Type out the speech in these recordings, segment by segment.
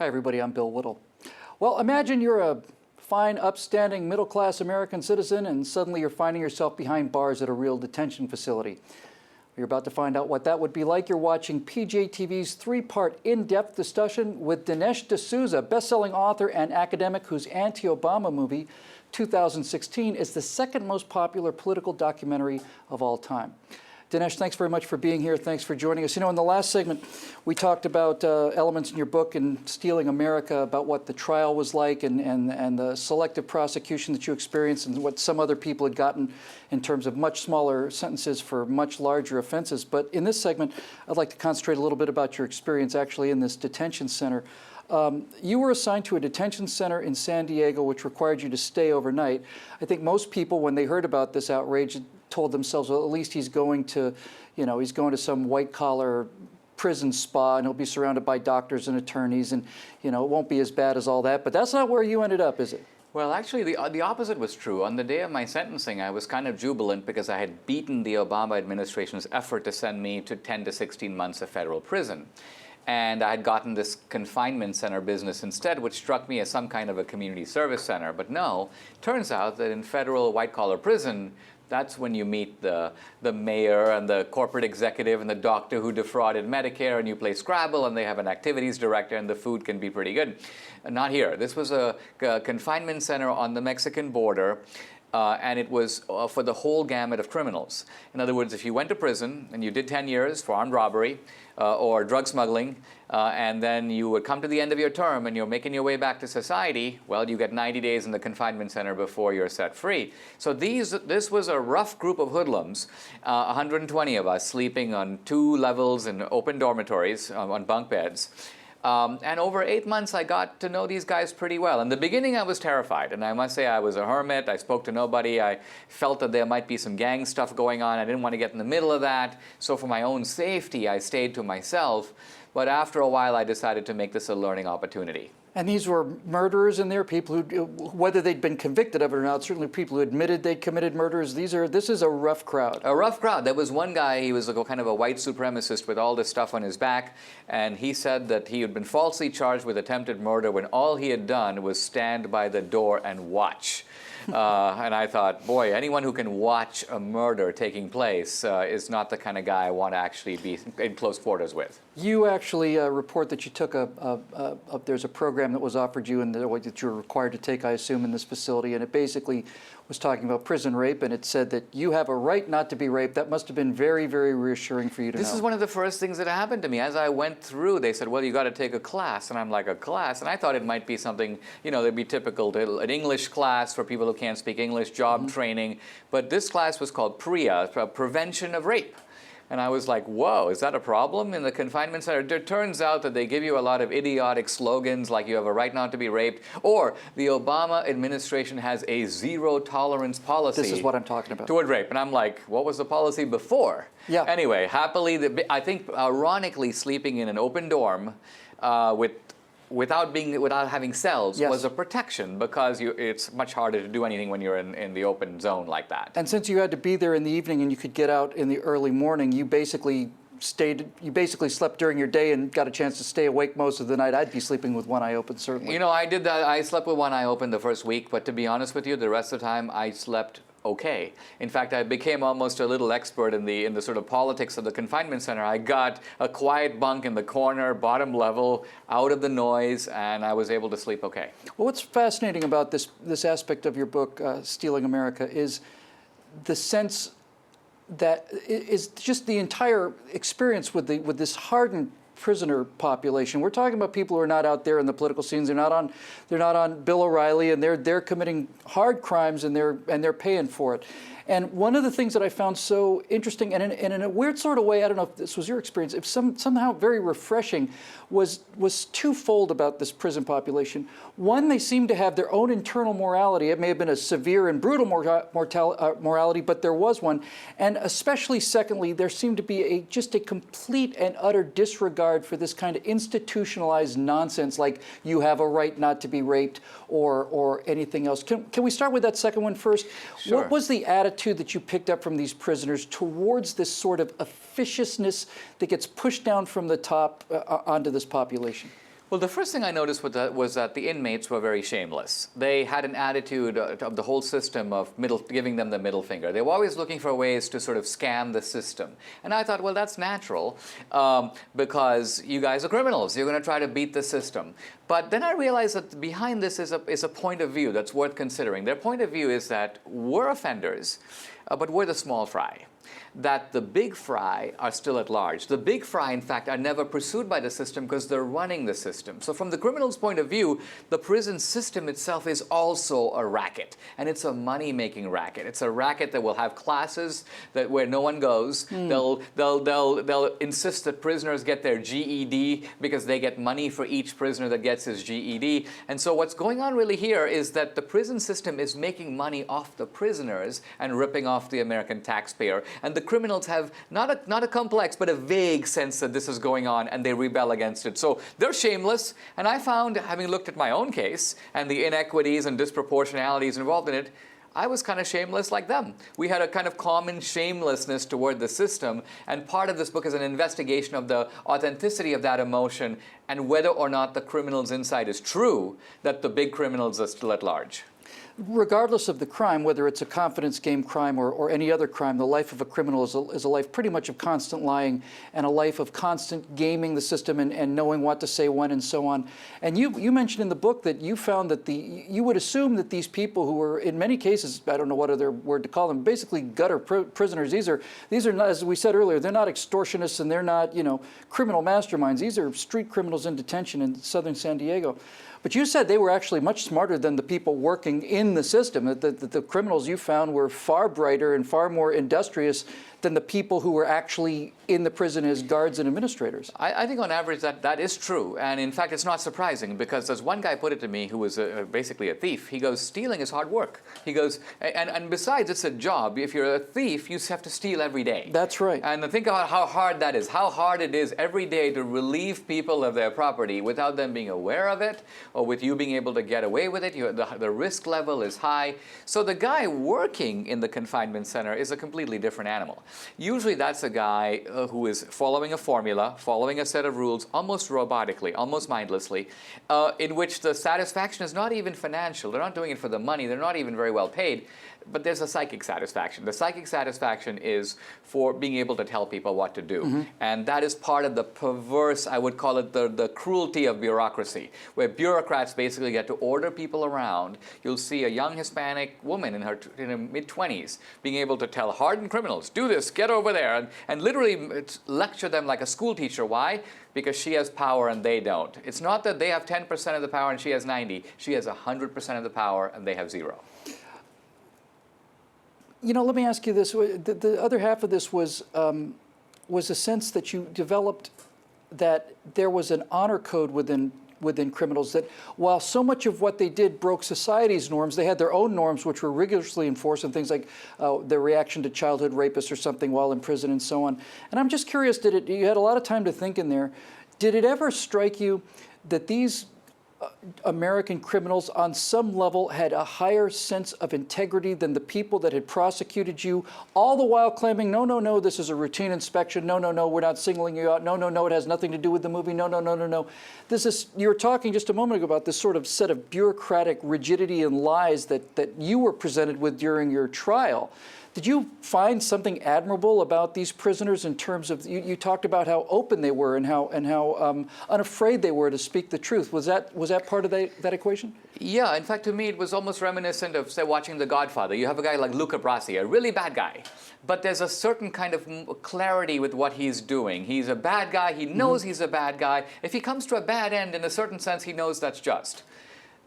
Hi everybody, I'm Bill Whittle. Well, imagine you're a fine, upstanding, middle-class American citizen and suddenly you're finding yourself behind bars at a real detention facility. You're about to find out what that would be like. You're watching PJTV's three-part in-depth discussion with Dinesh D'Souza, best-selling author and academic whose anti-Obama movie, 2016, is the second most popular political documentary of all time. Dinesh, thanks very much for being here. Thanks for joining us. You know, in the last segment, we talked about elements in your book in Stealing America, about what the trial was like and the selective prosecution that you experienced and what some other people had gotten in terms of much smaller sentences for much larger offenses. But in this segment, I'd like to concentrate a little bit about your experience actually in this detention center. You were assigned to a detention center in San Diego, which required you to stay overnight. I think most people, when they heard about this outrage, told themselves, well, at least he's going to, he's going to some white-collar prison spa, and he'll be surrounded by doctors and attorneys, and, it won't be as bad as all that. But that's not where you ended up, is it? Well, actually, the opposite was true. On the day of my sentencing, I was kind of jubilant because I had beaten the Obama administration's effort to send me to 10 to 16 months of federal prison. And I had gotten this confinement center business instead, which struck me as some kind of a community service center. But no, turns out that in federal white-collar prison, that's when you meet the mayor and the corporate executive and the doctor who defrauded Medicare, and you play Scrabble, and they have an activities director, and the food can be pretty good. Not here. This was a confinement center on the Mexican border. And it was for the whole gamut of criminals. In other words, if you went to prison and you did 10 years for armed robbery or drug smuggling, and then you would come to the end of your term and you're making your way back to society, well, you get 90 days in the confinement center before you're set free. So this was a rough group of hoodlums, 120 of us sleeping on 2 levels in open dormitories on bunk beds. And over 8 months, I got to know these guys pretty well. In the beginning, I was terrified. And I must say, I was a hermit. I spoke to nobody. I felt that there might be some gang stuff going on. I didn't want to get in the middle of that. So for my own safety, I stayed to myself. But after a while, I decided to make this a learning opportunity. And these were murderers in there, people who, whether they'd been convicted of it or not, certainly people who admitted they'd committed murders. This is a rough crowd. A rough crowd. There was one guy, he was a kind of a white supremacist with all this stuff on his back, and he said that he had been falsely charged with attempted murder when all he had done was stand by the door and watch. And I thought, boy, anyone who can watch a murder taking place is not the kind of guy I want to actually be in close quarters with. You actually report that you took there's a program that was offered you and that you're required to take, I assume, in this facility, and it basically was talking about prison rape, and it said that you have a right not to be raped. That must have been very, very reassuring for you to know. This is one of the first things that happened to me. As I went through, they said, well, you got to take a class. And I'm like, a class? And I thought it might be something, that'd be typical, an English class for people who can't speak English, job training. But this class was called PREA, Prevention of Rape. And I was like, whoa, is that a problem in the confinement center? It turns out that they give you a lot of idiotic slogans like you have a right not to be raped, or the Obama administration has a zero-tolerance policy. This is what I'm talking about. Toward rape. And I'm like, what was the policy before? Yeah. Anyway, happily, I think ironically, sleeping in an open dorm without having cells was a protection, because it's much harder to do anything when you're in the open zone like that. And since you had to be there in the evening and you could get out in the early morning, you basically slept during your day and got a chance to stay awake most of the night. I'd be sleeping with one eye open, certainly. I did that. I slept with one eye open the first week, but to be honest with you, the rest of the time I slept okay. In fact, I became almost a little expert in the sort of politics of the confinement center. I got a quiet bunk in the corner, bottom level, out of the noise, and I was able to sleep okay. Well, what's fascinating about this aspect of your book, Stealing America, is the sense that is just the entire experience with this hardened prisoner population. We're talking about people who are not out there in the political scenes. They're not on Bill O'Reilly, and they're committing hard crimes, and they're paying for it. And one of the things that I found so interesting, and in a weird sort of way, I don't know if this was your experience, if somehow very refreshing, was twofold about this prison population. One, they seem to have their own internal morality. It may have been a severe and brutal morality, but there was one. And especially secondly, there seemed to be just a complete and utter disregard for this kind of institutionalized nonsense, like you have a right not to be raped or anything else. Can we start with that second one first? Sure. What was the attitude that you picked up from these prisoners towards this sort of officiousness that gets pushed down from the top onto this population? Well, the first thing I noticed was that the inmates were very shameless. They had an attitude of the whole system of giving them the middle finger. They were always looking for ways to sort of scam the system. And I thought, well, that's natural because you guys are criminals. You're going to try to beat the system. But then I realized that behind this is a point of view that's worth considering. Their point of view is that we're offenders, but we're the small fry. That the big fry are still at large. The big fry, in fact, are never pursued by the system because they're running the system. So from the criminal's point of view, the prison system itself is also a racket. And it's a money-making racket. It's a racket that will have classes where no one goes. They'll insist that prisoners get their GED because they get money for each prisoner that gets his GED. And so what's going on really here is that the prison system is making money off the prisoners and ripping off the American taxpayer. And the criminals have not a complex, but a vague sense that this is going on, and they rebel against it. So they're shameless, and I found, having looked at my own case and the inequities and disproportionalities involved in it, I was kind of shameless like them. We had a kind of common shamelessness toward the system, and part of this book is an investigation of the authenticity of that emotion and whether or not the criminal's insight is true, that the big criminals are still at large. Regardless of the crime, whether it's a confidence game crime or any other crime, the life of a criminal is a life pretty much of constant lying and a life of constant gaming the system and knowing what to say when and so on. And you mentioned in the book that you found that you would assume that these people who were, in many cases, I don't know what other word to call them, basically gutter prisoners. These are not, as we said earlier, they're not extortionists and they're not, criminal masterminds. These are street criminals in detention in southern San Diego. But you said they were actually much smarter than the people working in the system, that the criminals you found were far brighter and far more industrious than the people who were actually in the prison as guards and administrators. I think on average that is true. And in fact, it's not surprising because as one guy put it to me who was basically a thief, he goes, stealing is hard work. He goes, and besides, it's a job. If you're a thief, you have to steal every day. That's right. And think about how hard that is, how hard it is every day to relieve people of their property without them being aware of it or with you being able to get away with it. The risk level is high. So the guy working in the confinement center is a completely different animal. Usually that's a guy who is following a formula, following a set of rules, almost robotically, almost mindlessly, in which the satisfaction is not even financial. They're not doing it for the money. They're not even very well paid. But there's a psychic satisfaction. The psychic satisfaction is for being able to tell people what to do. Mm-hmm. And that is part of the perverse, I would call it the cruelty of bureaucracy, where bureaucrats basically get to order people around. You'll see a young Hispanic woman in her mid-20s being able to tell hardened criminals, do this, get over there, and literally lecture them like a school teacher. Why? Because she has power and they don't. It's not that they have 10% of the power and she has 90. She has 100% of the power and they have 0. Let me ask you this. The other half of this was a sense that you developed that there was an honor code within criminals, that while so much of what they did broke society's norms, they had their own norms which were rigorously enforced, and things like their reaction to childhood rapists or something while in prison and so on. And I'm just curious, you had a lot of time to think in there, did it ever strike you that these American criminals on some level had a higher sense of integrity than the people that had prosecuted you, all the while claiming, no, this is a routine inspection, no, we're not singling you out, no, it has nothing to do with the movie, no. You were talking just a moment ago about this sort of set of bureaucratic rigidity and lies that you were presented with during your trial. Did you find something admirable about these prisoners in terms of, you talked about how open they were and how unafraid they were to speak the truth. Was that part of that equation? Yeah, in fact, to me, it was almost reminiscent of, say, watching The Godfather. You have a guy like Luca Brasi, a really bad guy, but there's a certain kind of clarity with what he's doing. He's a bad guy. He knows he's a bad guy. If he comes to a bad end, in a certain sense, he knows that's just.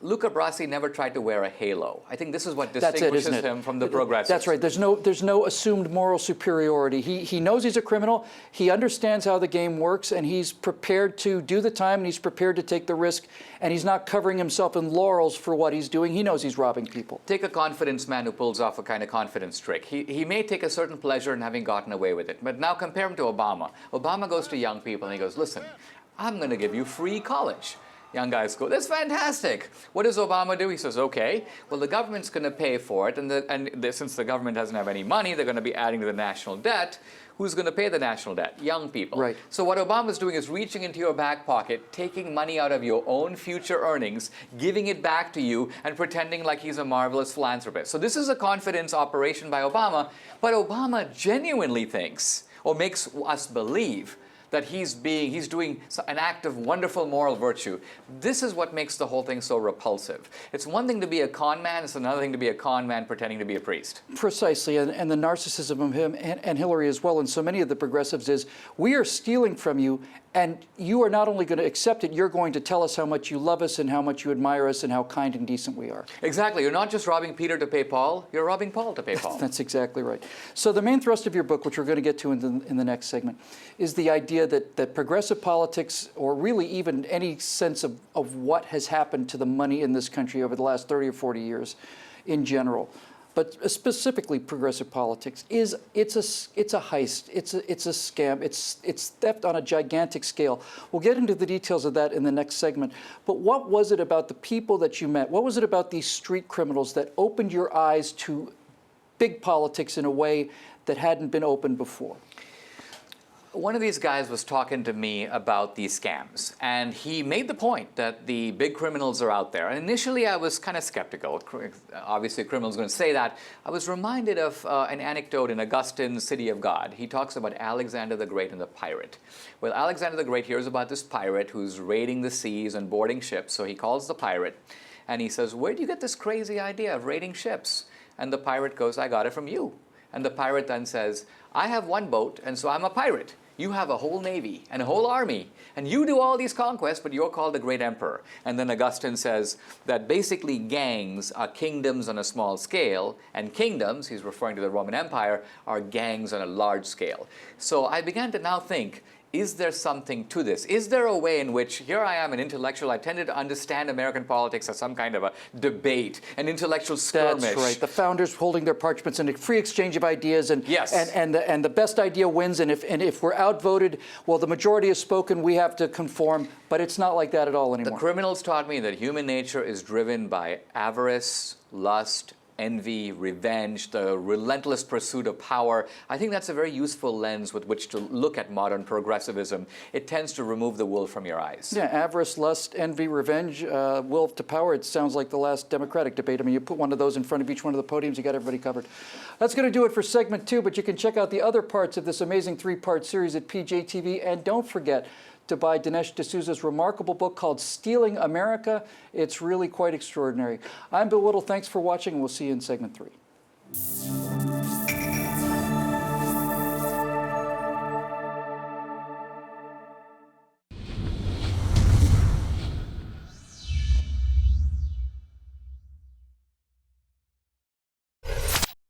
Luca Brasi never tried to wear a halo. I think this is what distinguishes him from the progressives. That's right. There's no assumed moral superiority. He knows he's a criminal. He understands how the game works, and he's prepared to do the time, and he's prepared to take the risk, and he's not covering himself in laurels for what he's doing. He knows he's robbing people. Take a confidence man who pulls off a kind of confidence trick. He may take a certain pleasure in having gotten away with it, but now compare him to Obama. Obama goes to young people and he goes, listen, I'm going to give you free college. Young guys go, that's fantastic. What does Obama do? He says, okay, well, the government's going to pay for it. And since the government doesn't have any money, they're going to be adding to the national debt. Who's going to pay the national debt? Young people. Right. So what Obama's doing is reaching into your back pocket, taking money out of your own future earnings, giving it back to you, and pretending like he's a marvelous philanthropist. So this is a confidence operation by Obama, but Obama genuinely thinks, or makes us believe, that he's doing an act of wonderful moral virtue. This is what makes the whole thing so repulsive. It's one thing to be a con man, it's another thing to be a con man pretending to be a priest. Precisely, and the narcissism of him and Hillary as well, and so many of the progressives is, we are stealing from you, and you are not only going to accept it, you're going to tell us how much you love us and how much you admire us and how kind and decent we are. Exactly. You're not just robbing Peter to pay Paul, you're robbing Paul to pay Paul. That's exactly right. So the main thrust of your book, which we're going to get to in the next segment, is the idea that progressive politics, or really even any sense of what has happened to the money in this country over the last 30 or 40 years in general, but specifically progressive politics, it's a heist, it's a scam, it's theft on a gigantic scale. We'll get into the details of that in the next segment. But what was it about the people that you met? What was it about these street criminals that opened your eyes to big politics in a way that hadn't been opened before? One of these guys was talking to me about these scams, and he made the point that the big criminals are out there. And initially I was kind of skeptical. Obviously a criminal's going to say that. I was reminded of an anecdote in Augustine's City of God. He talks about Alexander the Great and the pirate. Well, Alexander the Great hears about this pirate who's raiding the seas and boarding ships, so he calls the pirate, and he says, where do you get this crazy idea of raiding ships? And the pirate goes, I got it from you. And the pirate then says, I have one boat, and so I'm a pirate. You have a whole navy and a whole army, and you do all these conquests, but you're called the great emperor. And then Augustine says that basically gangs are kingdoms on a small scale, and kingdoms, he's referring to the Roman Empire, are gangs on a large scale. So I began to now think, is there something to this? Is there a way in which, here I am, an intellectual, I tended to understand American politics as some kind of a debate, an intellectual skirmish. That's right. The founders holding their parchments and a free exchange of ideas, and yes. and the best idea wins. And if we're outvoted, well, the majority has spoken. We have to conform. But it's not like that at all anymore. The criminals taught me that human nature is driven by avarice, lust, envy, revenge, the relentless pursuit of power. I think that's a very useful lens with which to look at modern progressivism. It tends to remove the wool from your eyes. Yeah, avarice, lust, envy, revenge, will to power. It sounds like the last Democratic debate. I mean, you put one of those in front of each one of the podiums, you got everybody covered. That's going to do it for segment 2, but you can check out the other parts of this amazing 3-part series at PJTV. And don't forget to buy Dinesh D'Souza's remarkable book called Stealing America. It's really quite extraordinary. I'm Bill Whittle. Thanks for watching, and we'll see you in segment 3.